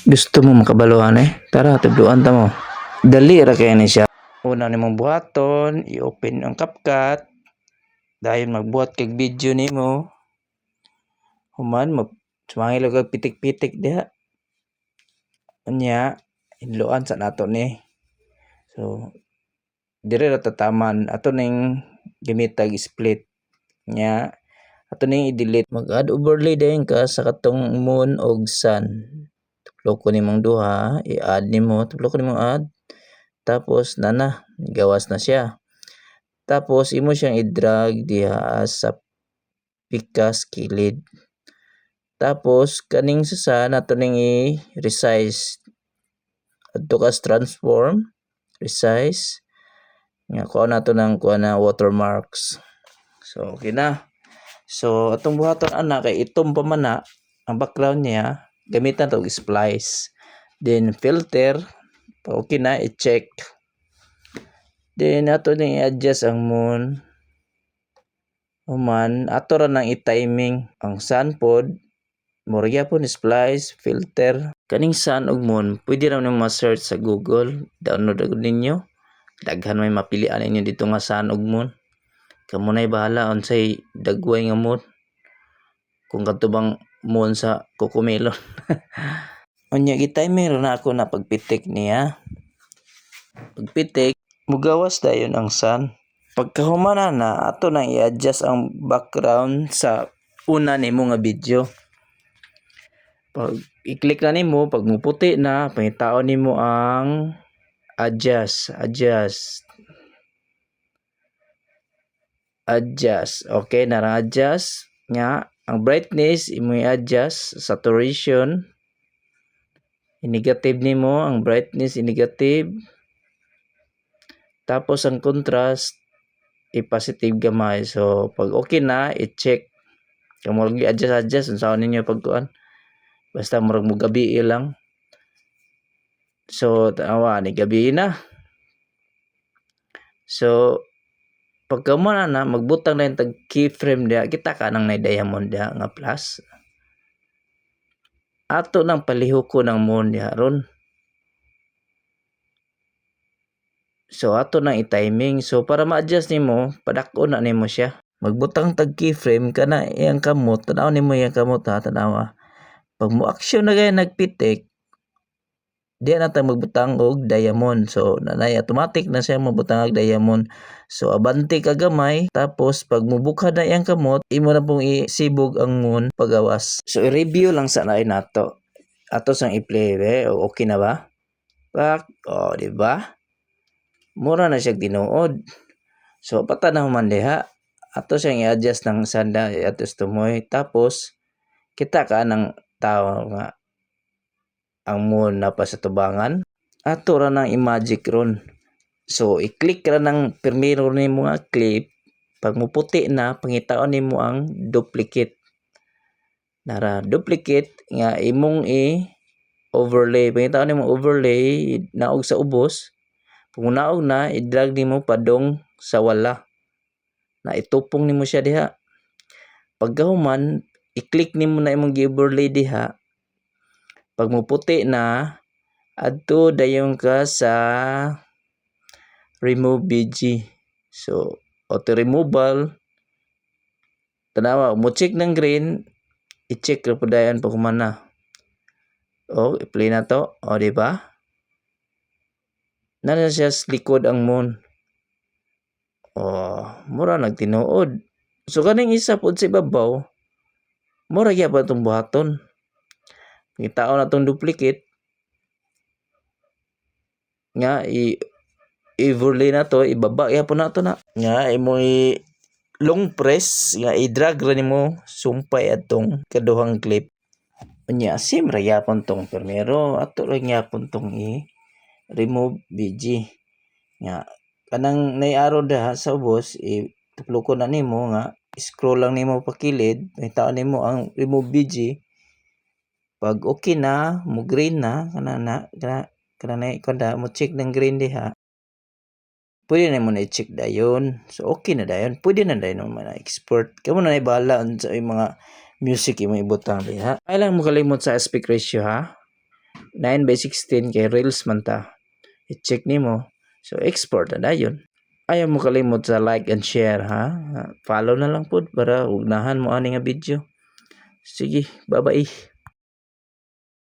Gusto mo makabaluhan eh? Tara, tubluan ta mo. Dali ra kaya ni siya. Una nimong buhaton, i-open ang CapCut. Dahil magbuhat kag video nimo. Human sumangil kag pitik-pitik diha. Unya, hinluan sa nato ni. So, dire ra tataman ato ning gimitag split nya ato ning i-delete. Mag-add overlay dayon ka sa katong moon og sun. Tuklok ko nimong duha, i-add nimo, tuklok ko nimong add. Tapos gawas na siya. Tapos imo siyang i-drag diha sa pikas kilid. Tapos kaning sa nato ning i-resize. Adto ka transform, resize. Nga kuha nato ng watermarks. So okay na. So atong buhaton ana kay itom pa man na ang background niya, gamitan to og splice. Then filter, okay na, i-check. Then ato ning i-adjust ang moon. Human ato ra nang i-timing ang sun pod. Mura gyapon splice, filter. Kaning sun ug moon, pwede ra nimo ma-search sa Google. Download agad ninyo. Daghan may mapilian ninyo dito nga sun ug moon. Kamo nay bahala unsay dagway nga moon. Kung kadto bang moon sa Cocomelon. Unya gi-timer na ako na pagpitik niya. Pagpitik, mugawas dayon ang sun. Pagkahumana na, ato nang i-adjust ang background sa una nimo nga video. Pag i-click na nimo, pag muputi na, pangitaon nimo ang adjust. Okay, narang adjust nga. Ang brightness, imo i-adjust. Saturation, i-negative nimo. Ang brightness, i-negative. Tapos ang contrast, i-positive gamay. So, pag okay na, i-check. Kung mo adjust, unsaon ninyo pagkuan. Basta murag mo gabi lang. So, ni gabi na. So, pagka mo na magbutang na yung tag keyframe diya, kita ka nang na-diamond diya nga plus. Ato nang palihok ko ng moon diya ron. So, ato nang i-timing. So, para ma-adjust nimo, padako na nimo siya. Magbutang tag keyframe ka na iyang kamot. Tanaw nimo iyang kamot ha, tanawa. Pag mo action na gaya nagpitik, diyan natin magbutang og diamond. So, nanay automatic na siya magbutang og diamond. So, abante ka gamay. Tapos, pag mubukha na iyang kamot, imo na pong isibog ang moon pagawas. So, i-review lang sa nato. Ato sang i-play. Okay na ba? Di ba? Mura na siya tinuod. So, patanaw man diha. Ato siyang i-adjust ng sanda. I-adjust tumoy. Tapos, kita ka ng tao nga ang moon na pa sa tubangan. Ato ra ng i-magic ron. So, i-click ra ng primero ni mga clip. Pag muputi na, pangitaon ni mo ang duplicate. Nara, duplicate nga imong i-overlay. Pangitaon ni mo overlay, naog sa ubos. Kung naog na, i-drag ni mo padong sa wala. Na itupong ni mo siya diha. Pagkahuman, i-click ni mo na imong gi-overlay diha. Pag muputi na, adto dayon ka sa remove BG. So, auto removal. Tanawa, mo check ng green, i-check ra po dayon pag humana. I-play na to. Di ba? Nana siya sa likod ang moon. Mura nagtinuod. So, kaning isa po sa ibabaw, mura kaya pa itong buhaton. Ngitaon na itong duplicate. Nga, i-overlay na to, ibaba kaya po na to na. Nga, imo long press, nga i-drag ra nimo sumpay atong kaduhang clip. Unya, sim ra yapon tong primero, ato ra yapon tong remove BG. Nga, kanang nay-arrow da sa ubos, tukloko na nimo nga, scroll lang nimo pa kilid, itaon nimo ang remove BG. Pag okay na, mo green na, mo check ng green diha. Pwede na mo na i-check dayon. So, okay na dayon. Pwede na dayon mo na-export. Kaya mo na ibahala sa mga music yung ibutang diha. Kailang mo kalimot sa aspect ratio ha. 9 by 16 kay reels man ta. I-check nimo. So export na dayon. Ayaw mo kalimot sa like and share ha. Follow na lang pod para ugnahan mo ani nga video. Sige, bye-bye.